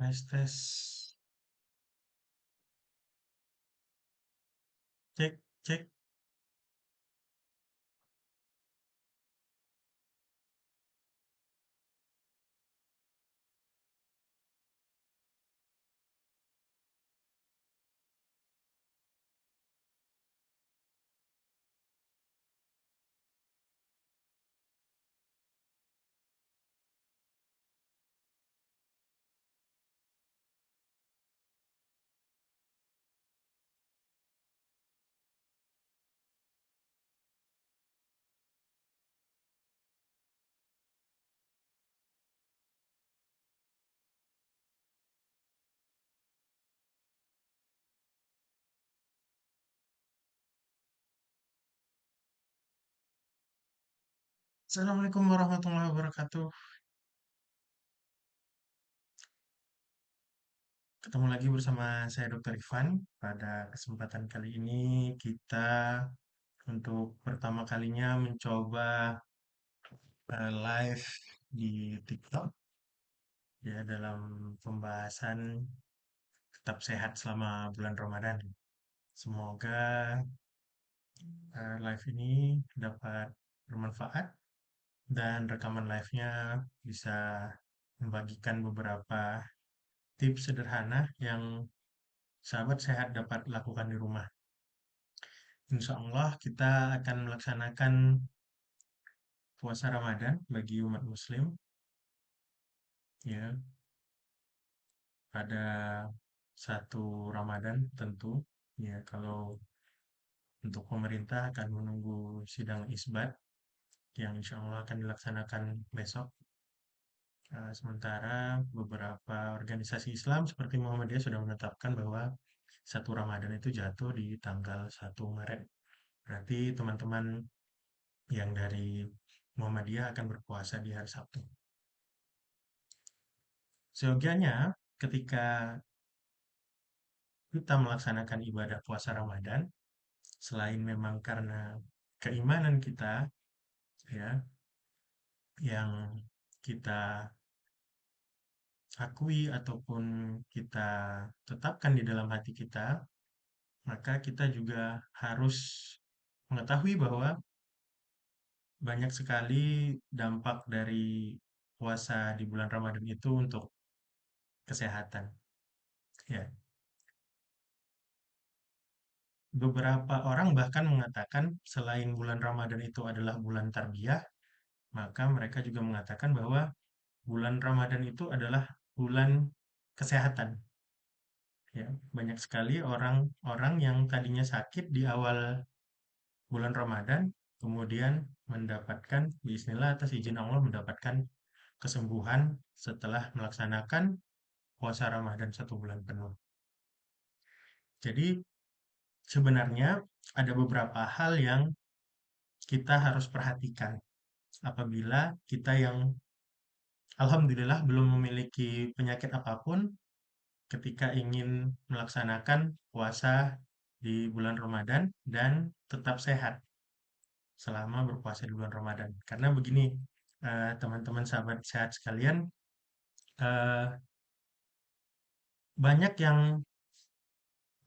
Tes tes. Cek cek. Assalamualaikum warahmatullahi wabarakatuh. Ketemu lagi bersama saya Dr. Ivan. Pada kesempatan kali ini kita untuk pertama kalinya mencoba live di TikTok ya dalam pembahasan tetap sehat selama bulan Ramadan. Semoga live ini dapat bermanfaat dan rekaman live-nya bisa membagikan beberapa tips sederhana yang sahabat sehat dapat lakukan di rumah. Insya Allah kita akan melaksanakan puasa Ramadan bagi umat Muslim ya pada satu Ramadan tentu ya kalau untuk pemerintah akan menunggu sidang isbat yang insya Allah akan dilaksanakan besok. Sementara beberapa organisasi Islam seperti Muhammadiyah sudah menetapkan bahwa satu Ramadan itu jatuh di tanggal 1 Maret. Berarti teman-teman yang dari Muhammadiyah akan berpuasa di hari Sabtu. Seyogianya ketika kita melaksanakan ibadah puasa Ramadan, selain memang karena keimanan kita ya yang kita akui ataupun kita tetapkan di dalam hati kita, maka kita juga harus mengetahui bahwa banyak sekali dampak dari puasa di bulan Ramadan itu untuk kesehatan. Ya, beberapa orang bahkan mengatakan selain bulan Ramadan itu adalah bulan tarbiyah, maka mereka juga mengatakan bahwa bulan Ramadan itu adalah bulan kesehatan. Ya, banyak sekali orang-orang yang tadinya sakit di awal bulan Ramadan, kemudian mendapatkan, bismillah atas izin Allah mendapatkan kesembuhan setelah melaksanakan puasa Ramadan 1 bulan penuh. Jadi sebenarnya ada beberapa hal yang kita harus perhatikan apabila kita yang alhamdulillah belum memiliki penyakit apapun ketika ingin melaksanakan puasa di bulan Ramadan dan tetap sehat selama berpuasa di bulan Ramadan. Karena begini, teman-teman sahabat sehat sekalian, eh, banyak yang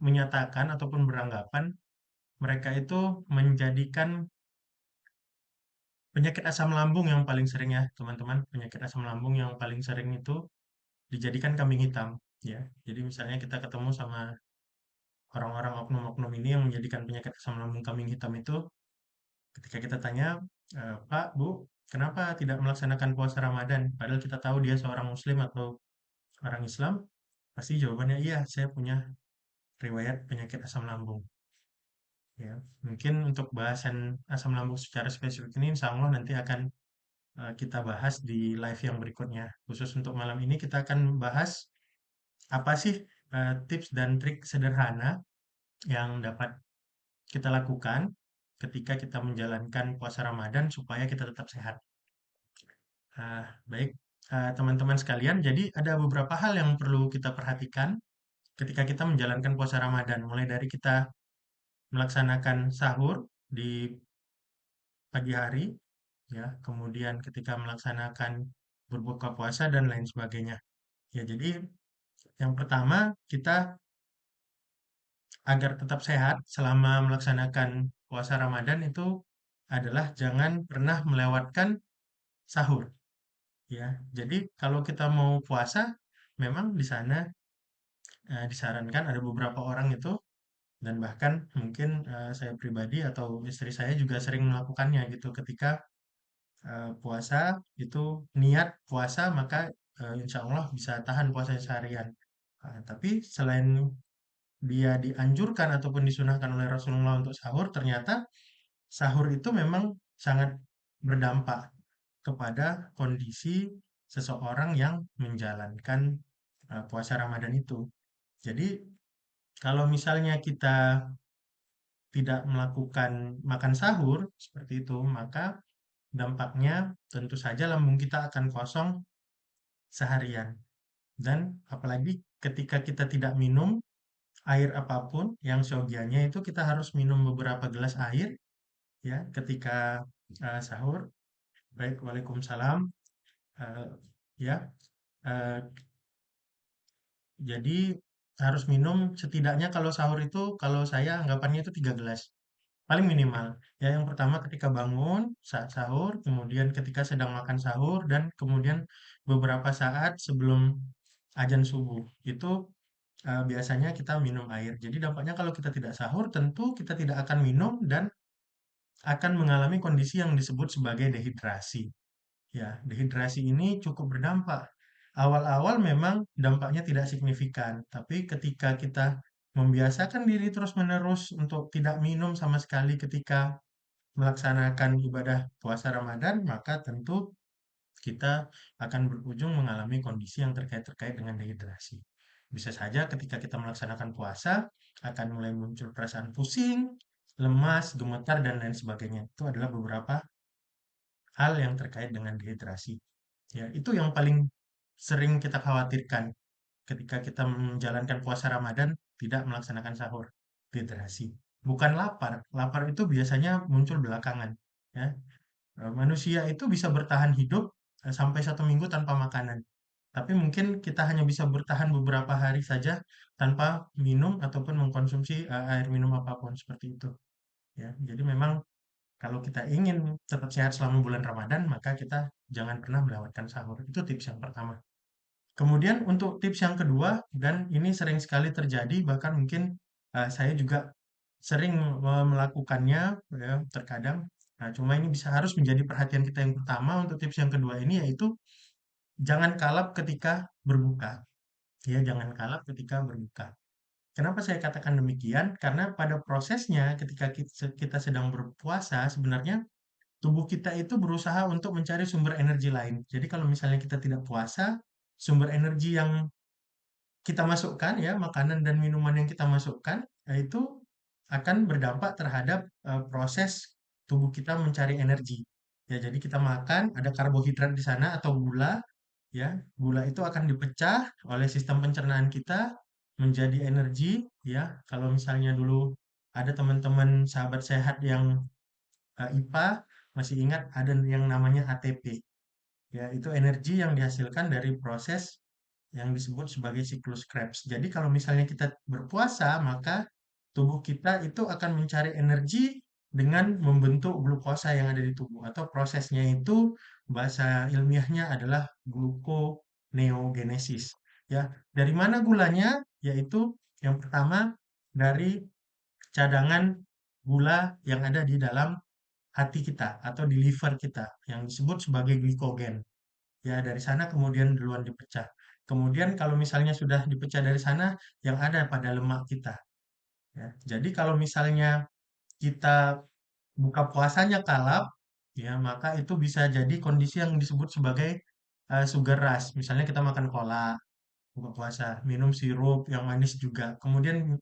menyatakan ataupun beranggapan mereka itu menjadikan penyakit asam lambung yang paling sering ya, teman-teman, penyakit asam lambung yang paling sering itu dijadikan kambing hitam, ya. Jadi misalnya kita ketemu sama orang-orang oknum-oknum ini yang menjadikan penyakit asam lambung kambing hitam itu, ketika kita tanya, Pak, Bu, kenapa tidak melaksanakan puasa Ramadan? Padahal kita tahu dia seorang Muslim atau orang Islam, pasti jawabannya iya, saya punya riwayat penyakit asam lambung. Ya, mungkin untuk bahasan asam lambung secara spesifik ini, insya Allah nanti akan kita bahas di live yang berikutnya. Khusus untuk malam ini kita akan bahas apa sih tips dan trik sederhana yang dapat kita lakukan ketika kita menjalankan puasa Ramadan supaya kita tetap sehat. Baik, teman-teman sekalian, jadi ada beberapa hal yang perlu kita perhatikan ketika kita menjalankan puasa Ramadan. Mulai dari kita melaksanakan sahur di pagi hari, ya, kemudian ketika melaksanakan berbuka puasa dan lain sebagainya. Ya, jadi Yang pertama, kita agar tetap sehat selama melaksanakan puasa Ramadan itu adalah jangan pernah melewatkan sahur, ya. Jadi kalau kita mau puasa, memang di sana disarankan ada beberapa orang itu dan bahkan mungkin saya pribadi atau istri saya juga sering melakukannya gitu ketika puasa itu niat puasa maka insya Allah bisa tahan puasa seharian. Tapi selain dia dianjurkan ataupun disunahkan oleh Rasulullah untuk sahur, ternyata sahur itu memang sangat berdampak kepada kondisi seseorang yang menjalankan puasa Ramadan itu. Jadi kalau misalnya kita tidak melakukan makan sahur seperti itu, maka dampaknya tentu saja lambung kita akan kosong seharian. Dan apalagi ketika kita tidak minum air apapun yang seyogianya itu kita harus minum beberapa gelas air ya ketika sahur. Baik, Waalaikumsalam. Eh, ya, eh, jadi harus minum setidaknya kalau sahur itu kalau saya anggapannya itu 3 gelas. Paling minimal. Ya, yang pertama ketika bangun saat sahur, kemudian ketika sedang makan sahur, dan kemudian beberapa saat sebelum azan subuh. Itu biasanya kita minum air. Jadi dampaknya kalau kita tidak sahur, tentu kita tidak akan minum dan akan mengalami kondisi yang disebut sebagai dehidrasi. Ya, dehidrasi ini cukup berdampak. Awal-awal memang dampaknya tidak signifikan, tapi ketika kita membiasakan diri terus-menerus untuk tidak minum sama sekali ketika melaksanakan ibadah puasa Ramadan, maka tentu kita akan berujung mengalami kondisi yang terkait dengan dehidrasi. Bisa saja ketika kita melaksanakan puasa akan mulai muncul perasaan pusing, lemas, gemetar, dan lain sebagainya. Itu adalah beberapa hal yang terkait dengan dehidrasi. Ya, itu yang paling sering kita khawatirkan ketika kita menjalankan puasa Ramadan tidak melaksanakan sahur, dehidrasi. Bukan lapar, lapar itu biasanya muncul belakangan. Ya, manusia itu bisa bertahan hidup sampai 1 minggu tanpa makanan. Tapi mungkin kita hanya bisa bertahan beberapa hari saja tanpa minum ataupun mengkonsumsi air minum apapun seperti itu. Ya, jadi memang kalau kita ingin tetap sehat selama bulan Ramadan, maka kita jangan pernah melewatkan sahur. Itu tips yang pertama. Kemudian untuk tips yang kedua, dan ini sering sekali terjadi, bahkan mungkin saya juga sering melakukannya ya, terkadang. Nah, cuma ini bisa harus menjadi perhatian kita yang pertama untuk tips yang kedua ini yaitu jangan kalap ketika berbuka. Ya, jangan kalap ketika berbuka. Kenapa saya katakan demikian? Karena pada prosesnya ketika kita sedang berpuasa sebenarnya tubuh kita itu berusaha untuk mencari sumber energi lain. Jadi kalau misalnya kita tidak puasa, sumber energi yang kita masukkan ya, makanan dan minuman yang kita masukkan, itu akan berdampak terhadap proses tubuh kita mencari energi. Ya, jadi kita makan, ada karbohidrat di sana atau gula, ya. Gula itu akan dipecah oleh sistem pencernaan kita menjadi energi, ya. Kalau misalnya dulu ada teman-teman sahabat sehat yang IPA masih ingat ada yang namanya ATP. Ya, itu energi yang dihasilkan dari proses yang disebut sebagai siklus Krebs. Jadi kalau misalnya kita berpuasa, maka tubuh kita itu akan mencari energi dengan membentuk glukosa yang ada di tubuh atau prosesnya itu bahasa ilmiahnya adalah gluconeogenesis. Ya, dari mana gulanya? Yaitu yang pertama dari cadangan gula yang ada di dalam hati kita atau di liver kita yang disebut sebagai glikogen. Ya, dari sana kemudian duluan dipecah. Kemudian kalau misalnya sudah dipecah dari sana, yang ada pada lemak kita. Ya. Jadi kalau misalnya kita buka puasanya kalap, ya maka itu bisa jadi kondisi yang disebut sebagai sugar rush. Misalnya kita makan cola, buka puasa, minum sirup yang manis juga, kemudian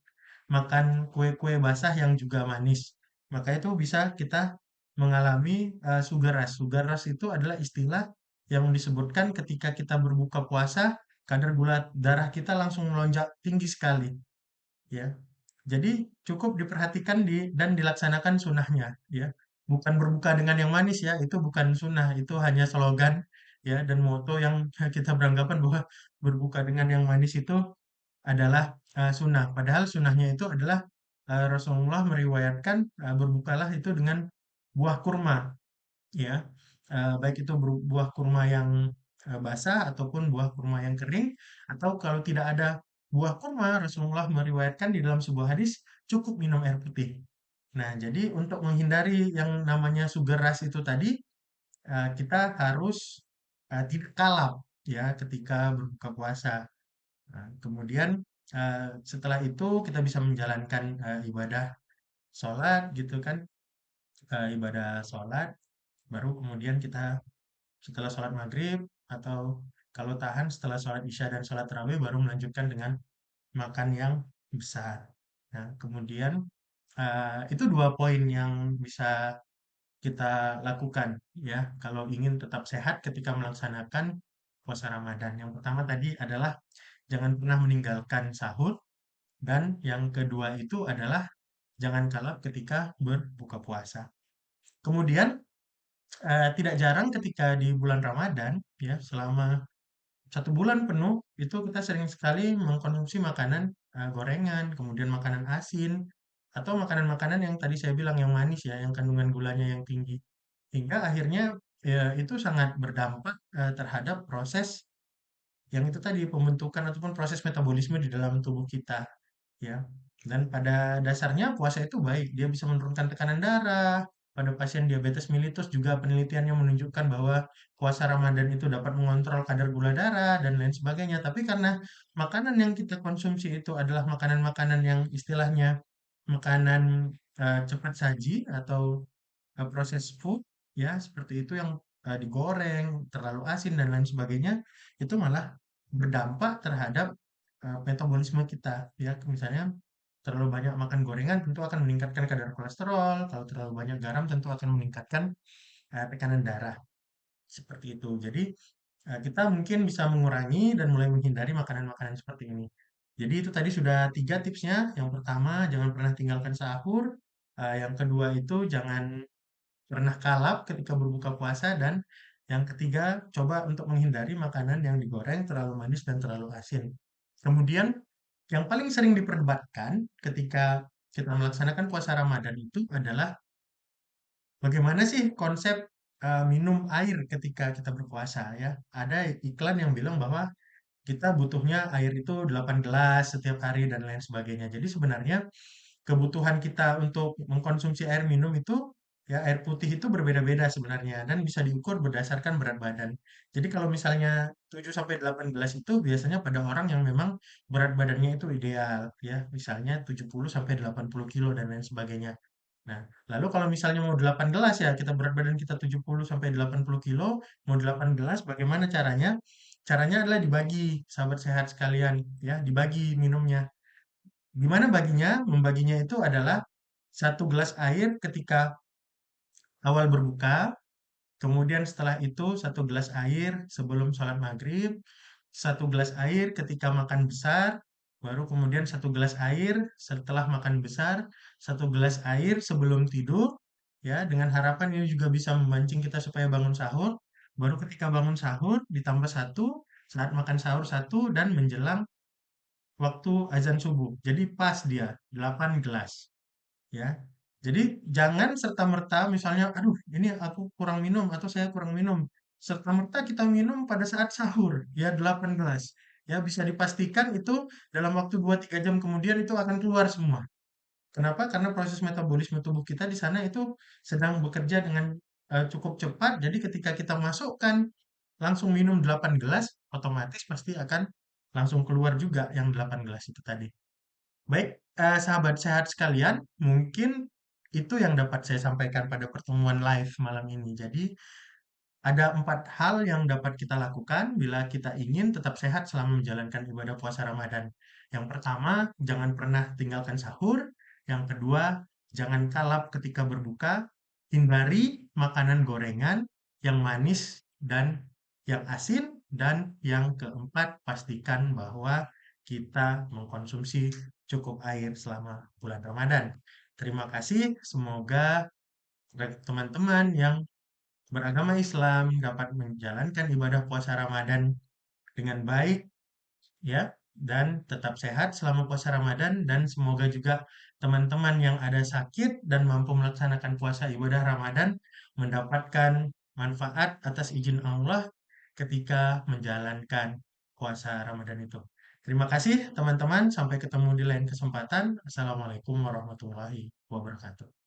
makan kue-kue basah yang juga manis. Maka itu bisa kita mengalami sugar rush. Sugar rush itu adalah istilah yang disebutkan ketika kita berbuka puasa, kadar gula darah kita langsung melonjak tinggi sekali, ya. Jadi cukup diperhatikan dan dilaksanakan sunnahnya, ya. Bukan berbuka dengan yang manis ya, itu bukan sunnah, itu hanya slogan ya dan moto yang kita beranggapan bahwa berbuka dengan yang manis itu adalah sunnah. Padahal sunnahnya itu adalah Rasulullah meriwayatkan berbukalah itu dengan buah kurma, ya. Baik itu buah kurma yang basah ataupun buah kurma yang kering, atau kalau tidak ada buah kurma, Rasulullah meriwayatkan di dalam sebuah hadis cukup minum air putih. Nah, jadi untuk menghindari yang namanya sugar rush itu tadi, kita harus tidak kalap ya ketika berbuka puasa. Nah, kemudian setelah itu kita bisa menjalankan ibadah sholat gitu kan, ibadah sholat, baru kemudian kita setelah sholat maghrib atau kalau tahan setelah sholat isya dan sholat tarawih baru melanjutkan dengan makan yang besar. Nah, kemudian itu dua poin yang bisa kita lakukan ya kalau ingin tetap sehat ketika melaksanakan puasa Ramadan. Yang pertama tadi adalah jangan pernah meninggalkan sahur dan yang kedua itu adalah jangan kalap ketika berbuka puasa. Kemudian tidak jarang ketika di bulan Ramadan ya selama 1 bulan penuh itu kita sering sekali mengkonsumsi makanan gorengan, kemudian makanan asin atau makanan-makanan yang tadi saya bilang yang manis ya, yang kandungan gulanya yang tinggi. Hingga akhirnya ya, itu sangat berdampak terhadap proses yang itu tadi pembentukan ataupun proses metabolisme di dalam tubuh kita ya. Dan pada dasarnya puasa itu baik, dia bisa menurunkan tekanan darah. Pada pasien diabetes mellitus juga penelitiannya menunjukkan bahwa puasa Ramadan itu dapat mengontrol kadar gula darah dan lain sebagainya. Tapi karena makanan yang kita konsumsi itu adalah makanan-makanan yang istilahnya makanan cepat saji atau proses food ya seperti itu yang digoreng, terlalu asin dan lain sebagainya, itu malah berdampak terhadap metabolisme kita ya. Misalnya terlalu banyak makan gorengan tentu akan meningkatkan kadar kolesterol, kalau terlalu banyak garam tentu akan meningkatkan tekanan darah. Seperti itu. Jadi kita mungkin bisa mengurangi dan mulai menghindari makanan-makanan seperti ini. Jadi itu tadi sudah 3 tipsnya. Yang pertama, jangan pernah tinggalkan sahur. Yang kedua itu jangan pernah kalap ketika berbuka puasa dan yang ketiga coba untuk menghindari makanan yang digoreng terlalu manis dan terlalu asin. Kemudian yang paling sering diperdebatkan ketika kita melaksanakan puasa Ramadan itu adalah bagaimana sih konsep minum air ketika kita berpuasa ya. Ada iklan yang bilang bahwa kita butuhnya air itu 8 gelas setiap hari dan lain sebagainya. Jadi sebenarnya kebutuhan kita untuk mengkonsumsi air minum itu ya air putih itu berbeda-beda sebenarnya dan bisa diukur berdasarkan berat badan. Jadi kalau misalnya 7 sampai 8 gelas itu biasanya pada orang yang memang berat badannya itu ideal ya, misalnya 70 sampai 80 kilo dan lain sebagainya. Nah, lalu kalau misalnya mau 8 gelas ya, kita berat badan kita 70 sampai 80 kilo, mau 8 gelas bagaimana caranya? Caranya adalah dibagi, sahabat sehat sekalian ya, dibagi minumnya. Gimana baginya? Membaginya itu adalah 1 gelas air ketika awal berbuka, kemudian setelah itu 1 gelas air sebelum sholat maghrib, 1 gelas air ketika makan besar, baru kemudian 1 gelas air setelah makan besar, 1 gelas air sebelum tidur, ya dengan harapan ini juga bisa memancing kita supaya bangun sahur, baru ketika bangun sahur ditambah satu, saat makan sahur satu, dan menjelang waktu azan subuh. Jadi pas dia 8 gelas ya. Jadi jangan serta-merta misalnya, aduh ini aku kurang minum atau saya kurang minum. Serta-merta kita minum pada saat sahur ya 8 gelas. Ya bisa dipastikan itu dalam waktu 2-3 jam kemudian itu akan keluar semua. Kenapa? Karena proses metabolisme tubuh kita di sana itu sedang bekerja dengan cukup cepat. Jadi ketika kita masukkan langsung minum 8 gelas, otomatis pasti akan langsung keluar juga yang 8 gelas itu tadi. Baik, sahabat sehat sekalian, mungkin itu yang dapat saya sampaikan pada pertemuan live malam ini. Jadi, ada 4 hal yang dapat kita lakukan bila kita ingin tetap sehat selama menjalankan ibadah puasa Ramadan. Yang pertama, jangan pernah tinggalkan sahur. Yang kedua, jangan kalap ketika berbuka. Hindari makanan gorengan yang manis dan yang asin. Dan yang keempat, pastikan bahwa kita mengkonsumsi cukup air selama bulan Ramadan. Terima kasih. Semoga teman-teman yang beragama Islam dapat menjalankan ibadah puasa Ramadan dengan baik, ya. dan tetap sehat selama puasa Ramadan dan semoga juga teman-teman yang ada sakit dan mampu melaksanakan puasa ibadah Ramadan mendapatkan manfaat atas izin Allah ketika menjalankan puasa Ramadan itu. Terima kasih teman-teman, sampai ketemu di lain kesempatan. Assalamualaikum warahmatullahi wabarakatuh.